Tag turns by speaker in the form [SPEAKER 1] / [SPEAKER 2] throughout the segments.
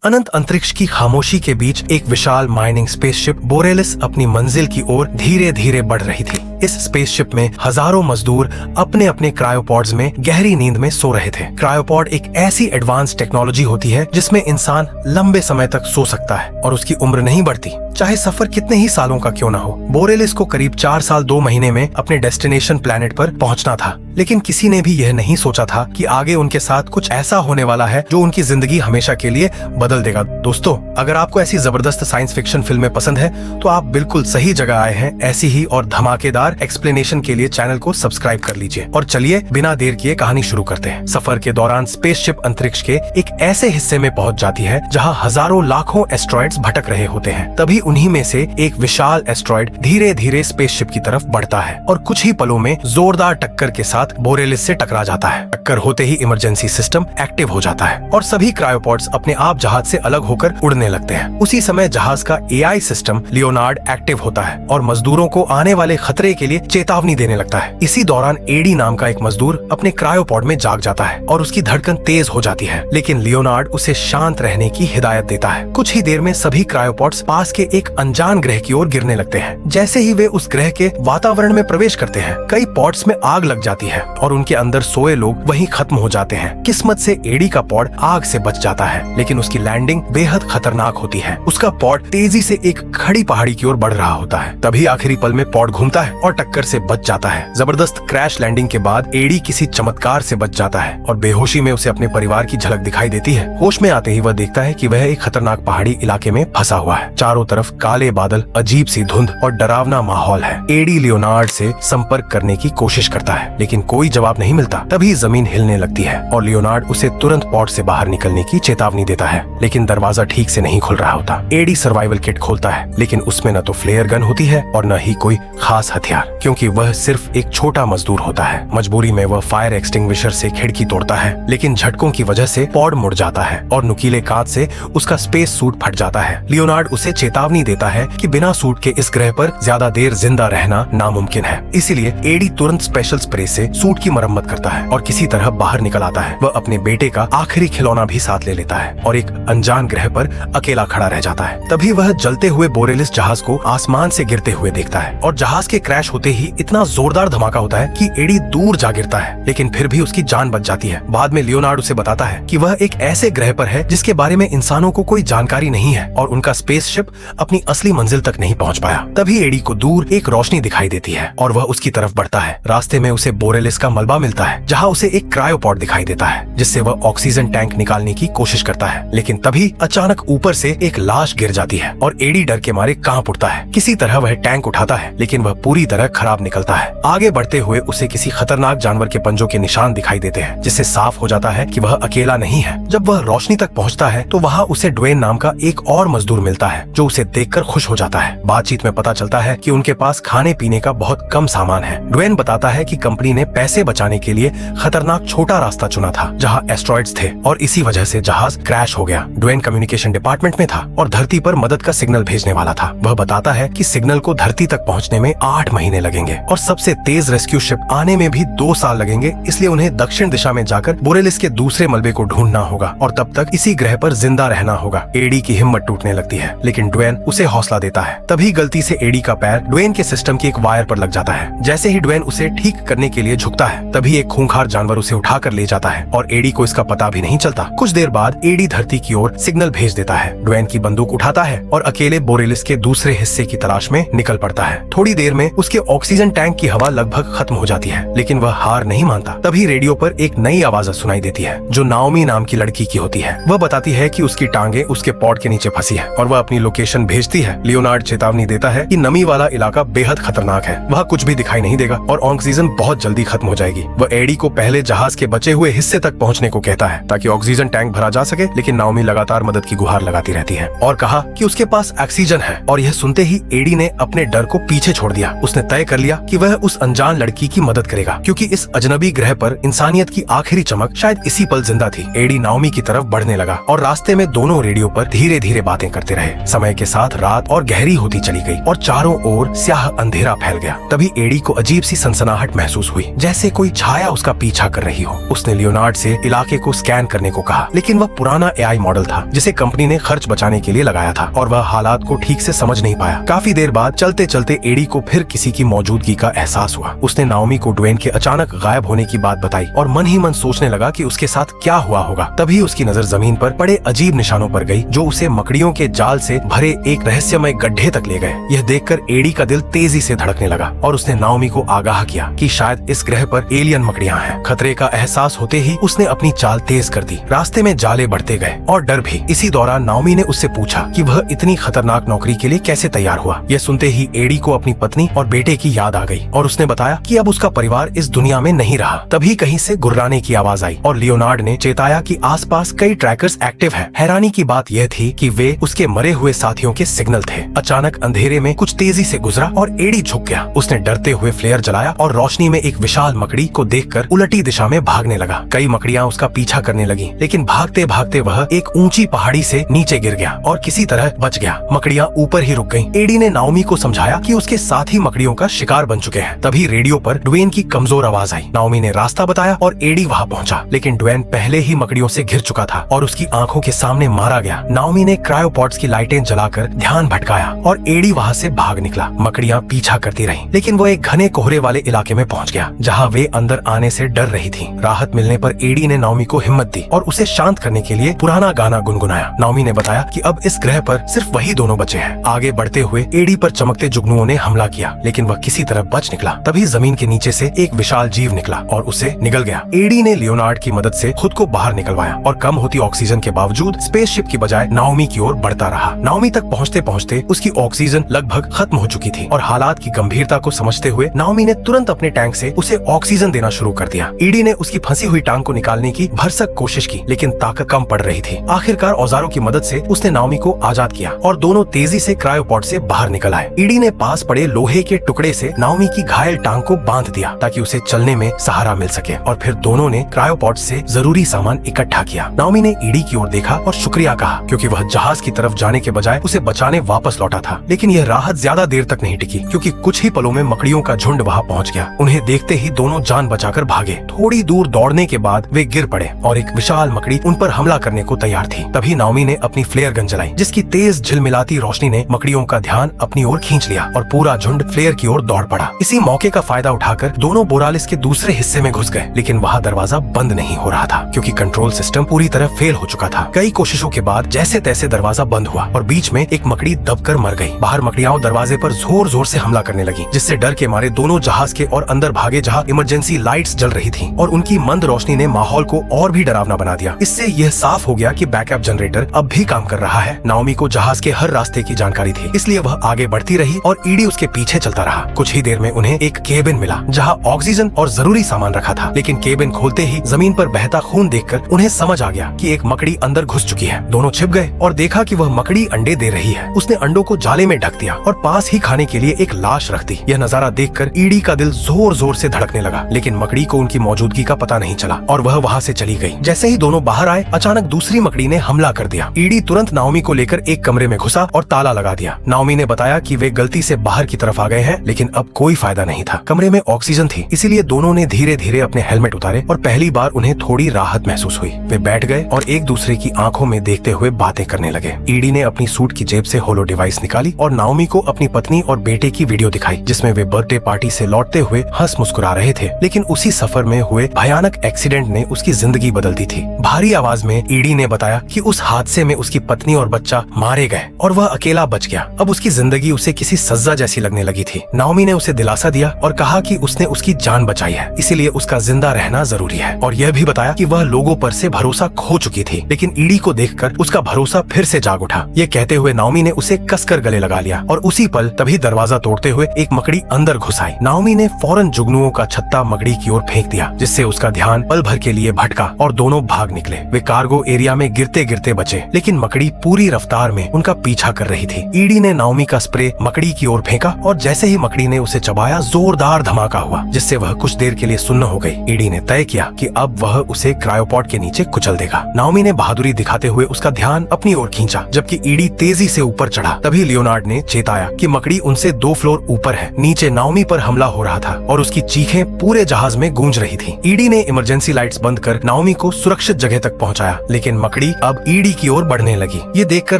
[SPEAKER 1] अनंत अंतरिक्ष की खामोशी के बीच एक विशाल माइनिंग स्पेसशिप बोरेलिस अपनी मंजिल की ओर धीरे धीरे बढ़ रही थी। इस स्पेसशिप में हजारों मजदूर अपने अपने क्रायोपॉड्स में गहरी नींद में सो रहे थे। क्रायोपॉड एक ऐसी एडवांस टेक्नोलॉजी होती है जिसमें इंसान लंबे समय तक सो सकता है और उसकी उम्र नहीं बढ़ती, चाहे सफर कितने ही सालों का क्यों न हो। बोरेलिस को करीब 4 साल 2 महीने में अपने डेस्टिनेशन प्लैनेट पर पहुंचना था, लेकिन किसी ने भी यह नहीं सोचा था कि आगे उनके साथ कुछ ऐसा होने वाला है जो उनकी जिंदगी हमेशा के लिए बदल देगा। दोस्तों, अगर आपको ऐसी जबरदस्त साइंस फिक्शन फिल्में पसंद है तो आप बिल्कुल सही जगह आए हैं। ऐसी ही और धमाकेदार एक्सप्लेनेशन के लिए चैनल को सब्सक्राइब कर लीजिए और चलिए बिना देर किए कहानी शुरू करते हैं। सफर के दौरान स्पेसशिप अंतरिक्ष के एक ऐसे हिस्से में पहुंच जाती है जहां हजारों लाखों एस्ट्रॉइड्स भटक रहे होते हैं। तभी उन्हीं में से एक विशाल एस्ट्रॉइड धीरे धीरे स्पेसशिप की तरफ बढ़ता है और कुछ ही पलों में जोरदार टक्कर के साथ बोरेलिस से टकरा जाता है। टक्कर होते ही इमरजेंसी सिस्टम एक्टिव हो जाता है और सभी क्रायोपॉड्स अपने आप जहाज से अलग होकर उड़ने लगते हैं। उसी समय जहाज का एआई सिस्टम लियोनार्ड एक्टिव होता है और मजदूरों को आने वाले खतरे के लिए चेतावनी देने लगता है। इसी दौरान एडी नाम का एक मजदूर अपने क्रायोपॉड में जाग जाता है और उसकी धड़कन तेज हो जाती है, लेकिन लियोनार्ड उसे शांत रहने की हिदायत देता है। कुछ ही देर में सभी क्रायोपॉड्स पास के एक अनजान ग्रह की ओर गिरने लगते हैं। जैसे ही वे उस ग्रह के वातावरण में प्रवेश करते हैं, कई पॉड्स में आग लग जाती है और उनके अंदर सोए लोग वहीं खत्म हो जाते हैं। किस्मत से एडी का पॉड आग से बच जाता है, लेकिन उसकी लैंडिंग बेहद खतरनाक होती है। उसका पॉड तेजी से एक खड़ी पहाड़ी की ओर बढ़ रहा होता है। तभी आखिरी पल में पॉड घूमता है और टक्कर से बच जाता है। जबरदस्त क्रैश लैंडिंग के बाद एडी किसी चमत्कार से बच जाता है और बेहोशी में उसे अपने परिवार की झलक दिखाई देती है। होश में आते ही वह देखता है कि वह एक खतरनाक पहाड़ी इलाके में फंसा हुआ है। चारों तरफ काले बादल, अजीब सी धुंध और डरावना माहौल है। एडी लियोनार्ड से संपर्क करने की कोशिश करता है, लेकिन कोई जवाब नहीं मिलता। तभी जमीन हिलने लगती है और लियोनार्ड उसे तुरंत पॉड से बाहर निकलने की चेतावनी देता है, लेकिन दरवाजा ठीक से नहीं खुल रहा होता। एडी सर्वाइवल किट खोलता है, लेकिन उसमें न तो फ्लेयर गन होती है और न ही कोई खास हथियार, क्योंकि वह सिर्फ एक छोटा मजदूर होता है। मजबूरी में वह फायर एक्सटिंग्विशर से खिड़की तोड़ता है, लेकिन झटकों की वजह से पॉड मुड़ जाता है और नुकीले कांच से उसका स्पेस सूट फट जाता है। लियोनार्ड उसे चेतावनी देता है कि बिना सूट के इस ग्रह पर ज्यादा देर जिंदा रहना नामुमकिन है। इसीलिए एडी तुरंत स्पेशल स्प्रे से सूट की मरम्मत करता है और किसी तरह बाहर निकल आता है। वह अपने बेटे का आखिरी खिलौना भी साथ ले लेता है और एक अनजान ग्रह पर अकेला खड़ा रह जाता है। तभी वह जलते हुए बोरेलिस जहाज को आसमान से गिरते हुए देखता है और जहाज के क्रैश होते ही इतना जोरदार धमाका होता है कि एडी दूर जा गिरता है, लेकिन फिर भी उसकी जान बच जाती है। बाद में लियोनार्ड उसे बताता है कि वह एक ऐसे ग्रह पर है जिसके बारे में इंसानों को कोई जानकारी नहीं है और उनका स्पेसशिप अपनी असली मंजिल तक नहीं पहुंच पाया। तभी एडी को दूर एक रोशनी दिखाई देती है और वह उसकी तरफ बढ़ता है। रास्ते में उसे बोरेलिस का मलबा मिलता है, जहां उसे एक क्रायोपॉड दिखाई देता है, जिससे वह ऑक्सीजन टैंक निकालने की कोशिश करता है। लेकिन तभी अचानक ऊपर से एक लाश गिर जाती है और एडी डर के मारे कांप उठता है। किसी तरह वह टैंक उठाता है, लेकिन वह पूरी तरह खराब निकलता है। आगे बढ़ते हुए उसे किसी खतरनाक जानवर के पंजों के निशान दिखाई देते हैं, जिससे साफ हो जाता है कि वह अकेला नहीं है। जब वह रोशनी तक पहुंचता है तो वहां उसे ड्वेन नाम का एक और मजदूर मिलता है, जो उसे देखकर खुश हो जाता है। बातचीत में पता चलता है कि उनके पास खाने पीने का बहुत कम सामान है। ड्वेन बताता है कि कंपनी ने पैसे बचाने के लिए खतरनाक छोटा रास्ता चुना था जहां एस्ट्रॉइड्स थे और इसी वजह से जहाज क्रैश हो गया। ड्वेन कम्युनिकेशन डिपार्टमेंट में था और धरती पर मदद का सिग्नल भेजने वाला था। वह बताता है कि सिग्नल को धरती तक पहुंचने में 8 महीने लगेंगे और सबसे तेज रेस्क्यू शिप आने में भी 2 साल लगेंगे, इसलिए उन्हें दक्षिण दिशा में जाकर बोरेलिस के दूसरे मलबे को ढूंढना होगा और तब तक इसी ग्रह पर जिंदा रहना होगा। एडी की हिम्मत टूटने लगती है, लेकिन ड्वेन उसे हौसला देता है। तभी गलती से एडी का पैर ड्वेन के सिस्टम की एक वायर पर लग जाता है। जैसे ही ड्वेन उसे ठीक करने के लिए झुकता है, तभी एक खूंखार जानवर उसे उठाकर ले जाता है और एडी को इसका पता भी नहीं चलता। कुछ देर बाद एडी धरती की ओर सिग्नल भेज देता है। ड्वेन की बंदूक उठाता है और अकेले बोरेलिस के दूसरे हिस्से की तलाश में निकल पड़ता है। थोड़ी देर में उसके ऑक्सीजन टैंक की हवा लगभग खत्म हो जाती है, लेकिन वह हार नहीं मानता। तभी रेडियो पर एक नई आवाज सुनाई देती है, जो नाओमी नाम की लड़की की होती है। वह बताती है कि उसकी टांगे उसके पॉड के नीचे फंसी है और वह अपनी लोकेशन भेजती है। लियोनार्ड चेतावनी देता है कि नमी वाला इलाका बेहद खतरनाक है, वहाँ कुछ भी दिखाई नहीं देगा और ऑक्सीजन बहुत जल्दी खत्म हो जाएगी। वह एडी को पहले जहाज के बचे हुए हिस्से तक पहुंचने को कहता है ताकि ऑक्सीजन टैंक भरा जा सके, लेकिन नाओमी लगातार मदद की गुहार लगाती रहती है और कहा कि उसके पास ऑक्सीजन है। और यह सुनते ही एडी ने अपने डर को पीछे छोड़ दिया। उसने तय कर लिया कि वह उस अनजान लड़की की मदद करेगा, क्योंकि इस अजनबी ग्रह पर इंसानियत की आखिरी चमक शायद इसी पल जिंदा थी। एडी नाओमी की तरफ बढ़ने लगा और रास्ते में दोनों रेडियो पर धीरे धीरे बातें करते रहे। समय के साथ रात और गहरी होती चली गई और चारों ओर स्याह अंधेरा फैल गया। तभी एडी को अजीब सी सनसनाहट महसूस हुई, जैसे कोई छाया उसका पीछा कर रही हो। उसने लियोनार्ड से इलाके को स्कैन करने को कहा, लेकिन वह पुराना एआई मॉडल था जिसे कंपनी ने खर्च बचाने के लिए लगाया था और वह हालात को ठीक से समझ नहीं पाया। काफी देर बाद चलते चलते एडी को फिर किसी की मौजूदगी का एहसास हुआ। उसने नाओमी को ड्वेन के अचानक गायब होने की बात बताई और मन ही मन सोचने लगा कि उसके साथ क्या हुआ होगा। तभी उसकी नजर जमीन पर पड़े अजीब निशानों पर गई जो उसे मकड़ियों के जाल से भरे एक रहस्यमय गड्ढे तक ले गए। यह देखकर एडी का दिल तेजी से धड़कने लगा और उसने नाओमी को आगाह किया कि शायद इस ग्रह पर एलियन मकड़ियां हैं। खतरे का एहसास होते ही उसने अपनी चाल तेज कर दी। रास्ते में जाले बढ़ते गए और डर भी। इसी दौरान नाओमी ने उससे पूछा कि वह इतनी खतरनाक नौकरी के लिए कैसे तैयार हुआ। यह सुनते ही एडी को अपनी पत्नी और बेटे की याद आ गई और उसने बताया कि अब उसका परिवार इस दुनिया में नहीं रहा। तभी कहीं से गुर्राने की आवाज आई और लियोनार्ड ने चेताया कि आसपास कई ट्रैकर्स एक्टिव हैं। हैरानी की बात यह थी कि वे उसके मरे हुए साथियों के सिग्नल थे। अचानक अंधेरे में कुछ तेजी से गुजरा और एडी झुक गया। उसने डरते हुए फ्लेयर जलाया और रोशनी में एक विशाल मकड़ी को देखकर उलटी दिशा में भागने लगा। कई मकड़ियां उसका पीछा करने लगी, लेकिन भागते भागते वह एक ऊंची पहाड़ी से नीचे गिर गया और किसी तरह बच गया। मकड़ियां ऊपर ही रुक गईं। एडी ने नाओमी को समझाया कि उसके साथी मकड़ियों का शिकार बन चुके हैं। तभी रेडियो पर ड्वेन की कमजोर आवाज आई। नाओमी ने रास्ता बताया और एडी वहां पहुंचा, लेकिन ड्वेन पहले ही मकड़ियों से घिर चुका था और उसकी आंखों के सामने मारा गया। नाओमी ने क्रायोपॉड्स की लाइटें जलाकर ध्यान भटकाया और एडी वहां से भाग निकला। मकड़ियां पीछा करती रहीं, लेकिन वो एक घने कोहरे वाले इलाके में पहुंच गया जहां वे अंदर आने से डर रही थी। राहत मिलने पर एडी ने नाओमी को हिम्मत दी और उसे शांत करने के लिए पुराना गाना गुनगुनाया। नाओमी ने बताया कि अब इस ग्रह पर सिर्फ वही दोनों बचे हैं। आगे बढ़ते हुए एडी पर चमकते जुगनुओं ने हमला किया, लेकिन वह किसी तरह बच निकला। तभी जमीन के नीचे से एक विशाल जीव निकला और उसे निगल गया। एडी ने लियोनार्ड की मदद से खुद को बाहर निकलवाया और कम होती ऑक्सीजन के बावजूद स्पेसशिप की बजाय नाओमी की ओर बढ़ता रहा। नाओमी तक पहुंचते पहुंचते उसकी ऑक्सीजन लगभग खत्म हो चुकी थी और हालात की गंभीरता को समझते हुए नाओमी ने तुरंत अपने टैंक से उसे ऑक्सीजन देना शुरू कर दिया। एडी ने उसकी फंसी हुई टांग को निकालने की भरसक कोशिश की, लेकिन ताकत कम पड़ रही थी। आखिरकार औजारों की मदद से उसने नाओमी को आजाद किया और दोनों तेजी से क्रायोपॉड से बाहर निकल आए। एडी ने पास पड़े लोहे के टुकड़े से नाओमी की घायल टांग को बांध दिया ताकि उसे चलने में सहारा मिल सके और फिर दोनों ने क्रायोपॉड से जरूरी सामान इकट्ठा किया। नाओमी ने एडी की ओर देखा और शुक्रिया कहा, क्योंकि वह जहाज की तरफ जाने के बजाय उसे बचाने वापस लौटा था। लेकिन यह राहत ज्यादा देर तक नहीं टिकी, क्योंकि कुछ ही पलों में मकड़ियों का झुंड वहां पहुंच गया। उन्हें देखते ही दोनों जान बचाकर भागे। थोड़ी दूर दौड़ने के बाद वे गिर पड़े और एक विशाल मकड़ी उन पर हमला करने को तैयार थी। तभी नाओमी ने अपनी फ्लेयर गन जलाई, जिसकी तेज झिलमिलाती रोशनी ने मकड़ियों का ध्यान अपनी ओर खींच लिया और पूरा झुंड फ्लेयर की ओर दौड़ पड़ा। इसी मौके का फायदा उठाकर दोनों बोरालिस के दूसरे हिस्से में घुस गए, लेकिन वहां दरवाजा बंद नहीं हो रहा था क्योंकि कंट्रोल सिस्टम पूरी तरह फेल हो चुका था। कई कोशिशों के बाद जैसे तैसे दरवाजा बंद हुआ और बीच में एक मकड़ी दबकर मर गई। बाहर मकड़ियां दरवाजे पर जोर जोर से हमला करने लगी, जिससे डर के मारे दोनों जहाज के और अंदर भागे जहां इमरजेंसी लाइट्स जल रही थी और उनकी मंद रोशनी ने माहौल को और भी डरावना बना दिया। इससे यह साफ हो गया कि बैकअप जनरेटर अब भी काम कर रहा है। नाओमी को जहाज के हर रास्ते की जानकारी थी, इसलिए वह आगे बढ़ती रही और ईडी उसके पीछे चलता रहा। कुछ ही देर में उन्हें एक केबिन मिला जहां ऑक्सीजन और जरूरी सामान रखा था, लेकिन केबिन खोलते ही जमीन पर बहता खून देखकर उन्हें समझ आ गया कि एक मकड़ी अंदर घुस चुकी है। दोनों छिप गए और देखा कि वह मकड़ी अंडे दे रही है। उसने अंडों को जाले में ढक दिया और पास ही खाने के लिए एक लाश रख दी। यह नजारा देखकर ईडी का दिल जोर जोर से धड़कने लगा, लेकिन मकड़ी को उनकी मौजूदगी का पता नहीं चला और वह वहां से चली गई। जैसे ही दोनों बाहर आए, अचानक दूसरी मकड़ी ने हमला कर दिया। ईडी तुरंत नाओमी को लेकर एक कमरे में घुसा और ताला लगा दिया। नाओमी ने बताया कि वे गलती से बाहर की तरफ आ गए हैं, लेकिन अब कोई फायदा नहीं था। कमरे में ऑक्सीजन थी, इसीलिए दोनों ने धीरे धीरे अपने हेलमेट उतारे और पहली बार उन्हें थोड़ी राहत महसूस हुई। वे बैठ गए और एक दूसरे की आंखों में देखते हुए बातें करने लगे। ईडी ने अपनी सूट की जेब से होलो डिवाइस निकाली और नाओमी को अपनी पत्नी और बेटे की वीडियो दिखाई, जिसमें वे बर्थडे पार्टी से लौटते हुए हंस मुस्कुरा रहे थे। लेकिन उसी सफर में हुए भयानक एक्सीडेंट ने उसकी जिंदगी बदल दी थी। भारी आवाज में ईडी ने बताया कि उस हादसे में उसकी पत्नी और बच्चा मारे गए और वह अकेला बच गया। अब उसकी जिंदगी उसे किसी सजा जैसी लगने लगी थी। नाओमी ने उसे दिलासा दिया और कहा कि उसने उसकी जान बचाई है, इसीलिए उसका जिंदा रहना जरूरी है, और यह भी बताया कि वह लोगों पर से भरोसा खो चुकी थी। लेकिन ईडी को देखकर उसका भरोसा फिर से जाग उठा। ये कहते हुए नाओमी ने उसे कसकर गले लगा लिया और उसी पल तभी दरवाजा तोड़ते हुए एक मकड़ी अंदर घुस आई। नाओमी ने फौरन जुगनुओं का छत्ता मकड़ी की ओर फेंक दिया, जिससे उसका ध्यान पल भर के लिए भटका और दोनों भाग निकले। वे कार्गो एरिया में गिरते गिरते बचे, लेकिन मकड़ी पूरी रफ्तार में उनका पीछा कर रही थी। ईडी ने नाओमी का स्प्रे मकड़ी की ओर फेंका और जैसे ही मकड़ी ने उसे चबाया, जोरदार धमाका हुआ, जिससे वह कुछ देर के लिए सुन्न हो गई। ईडी ने तय किया कि अब वह उसे क्रायोपॉड के नीचे कुचल देगा। नाओमी ने बहादुरी दिखाते हुए उसका ध्यान अपनी ओर खींचा, जबकि ईडी तेजी तेजी से ऊपर चढ़ा। तभी लियोनार्ड ने चेताया कि मकड़ी उनसे 2 फ्लोर ऊपर है। नीचे नाओमी पर हमला हो रहा था और उसकी चीखें पूरे जहाज में गूंज रही थी। ईडी ने इमरजेंसी लाइट्स बंद कर नाओमी को सुरक्षित जगह तक पहुंचाया, लेकिन मकड़ी अब ईडी की ओर बढ़ने लगी। ये देखकर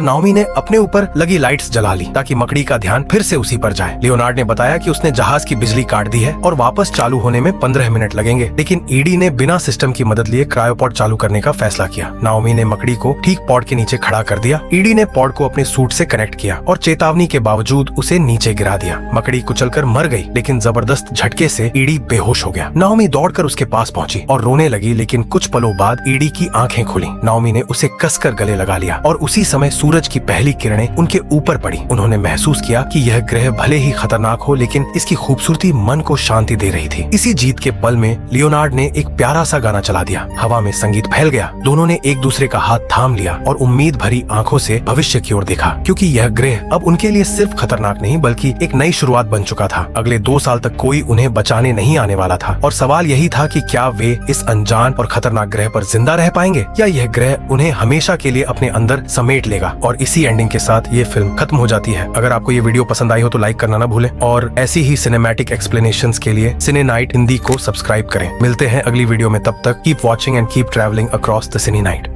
[SPEAKER 1] नाओमी ने अपने ऊपर लगी लाइट्स जला ली ताकि मकड़ी का ध्यान फिर से उसी पर जाए। लियोनार्ड ने बताया कि उसने जहाज की बिजली काट दी है और वापस चालू होने में 15 मिनट लगेंगे, लेकिन ईडी ने बिना सिस्टम की मदद लिए क्रायोपॉड चालू करने का फैसला किया। नाओमी ने मकड़ी को ठीक पॉड के नीचे खड़ा कर दिया। ईडी ने पॉड को अपने सूट से कनेक्ट किया और चेतावनी के बावजूद उसे नीचे गिरा दिया। मकड़ी कुचलकर मर गई, लेकिन जबरदस्त झटके से ईडी बेहोश हो गया। नाओमी दौड़कर उसके पास पहुंची और रोने लगी, लेकिन कुछ पलों बाद ईडी की आंखें खुली। नाओमी ने उसे कसकर गले लगा लिया और उसी समय सूरज की पहली किरणें उनके ऊपर पड़ी। उन्होंने महसूस किया कि यह ग्रह भले ही खतरनाक हो, लेकिन इसकी खूबसूरती मन को शांति दे रही थी। इसी जीत के पल में लियोनार्ड ने एक प्यारा सा गाना चला दिया। हवा में संगीत फैल गया। दोनों ने एक दूसरे का हाथ थाम लिया और उम्मीद भरी आंखों से भविष्य की ओर देखा, क्योंकि यह ग्रह अब उनके लिए सिर्फ खतरनाक नहीं बल्कि एक नई शुरुआत बन चुका था। अगले 2 साल तक कोई उन्हें बचाने नहीं आने वाला था और सवाल यही था कि क्या वे इस अनजान और खतरनाक ग्रह पर जिंदा रह पाएंगे या यह ग्रह उन्हें हमेशा के लिए अपने अंदर समेट लेगा। और इसी एंडिंग के साथ ये फिल्म खत्म हो जाती है। अगर आपको ये वीडियो पसंद आई हो तो लाइक करना ना भूलें और ऐसी ही सिनेमैटिक एक्सप्लेनेशंस के लिए सिने नाइट हिंदी को सब्सक्राइब करें। मिलते हैं अगली वीडियो में, तब तक keep watching and keep travelling across the cine night.